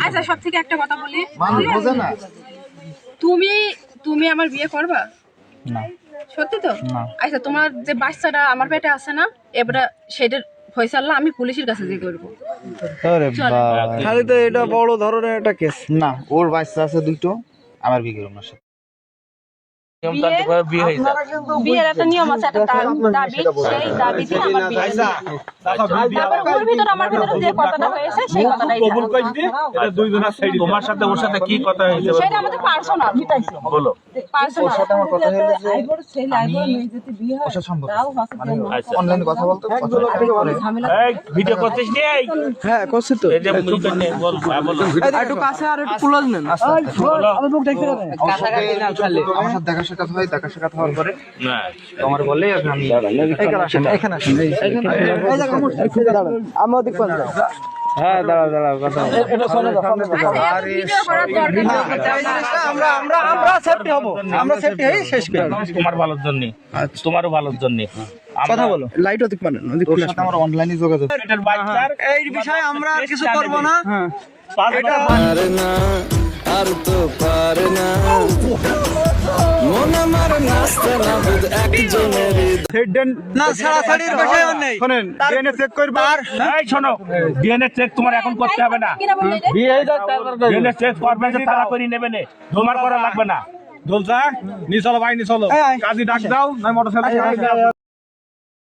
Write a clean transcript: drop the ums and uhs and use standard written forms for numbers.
আচ্ছা সব থেকে একটা কথা বলি, তুমি তুমি আমার বিয়ে করবা? না। সত্যি তো? না। আচ্ছা তোমার যে বাচ্চাটা আমার পেটে আছে না, এবারে সেটার ফয়সালা আমি পুলিশের কাছে দিয়ে করবো। আরে বাবা, খালি তো এটা বড় ধরনের একটা কেস। না ওর বাচ্চা আছে দুটো, আমার বিয়ে করব না সাথে। বিয়ের একটা নিয়ম আছে, একটা দাবি, সেই দাবিতে আমার বিয়ে। তারপর ওর ভিতর আমার ভিতরে যে কথাটা হয়েছে সেই কথাটাই তোমার সাথে ওর সাথে কি কথা হয়েছে সেটা আমাদের পার্সোনাল। বলো। পার্সোনাল আমার কথা হলো যে ওর সাথে সম্পর্ক মানে অনলাইনে কথা বলতে এই ভিডিও করছিস নি? এই হ্যাঁ করছি তো। এই যে মুখে নে বল, হ্যাঁ বলো। একটু কাছে আর একটু ক্লোজ নেন। আমি মুখ দেখতে পারেন। আমার সাথে দেখা সাক্ষাৎ হয়, দেখা সাক্ষাৎ হওয়ার পরে না তোমার বলে আমি এখানে আসেন, এখানে আসেন। আমি ওদিক পান। হ্যাঁ দাঁড়াও কথা বলো। এটা শোনো সামনে কথা। আরে ভিডিও করার দরকার নেই। আমরা সেফটি হব। আমরা সেফটি হই শেষ করি। তোমার ভালোর জন্য, তোমারও ভালোর জন্য কথা বলো। লাইট ওদিক পান। ওদিক ওর সাথে আমার অনলাইনে যোগাযোগ। এটার বাচ্চার এই বিষয়ে আমরা আর কিছু করব না। এটা পারে না আর তো পারে না মন আমার নাস্তা না বুঝ একজনের না ছাড়াছাড়ির বিষয় নেই। শুনেন, ডিএনএ চেক করবা। এই শোনো, ডিএনএ চেক তোমার এখন করতে হবে না। ডিএনএ চেক করবে যে তারা করে নেবে না, তোমার করা লাগবে না। দোলচা নি চলো ভাই, নি চলো, কাজী ডাক দাও না মোটরসাইকেল।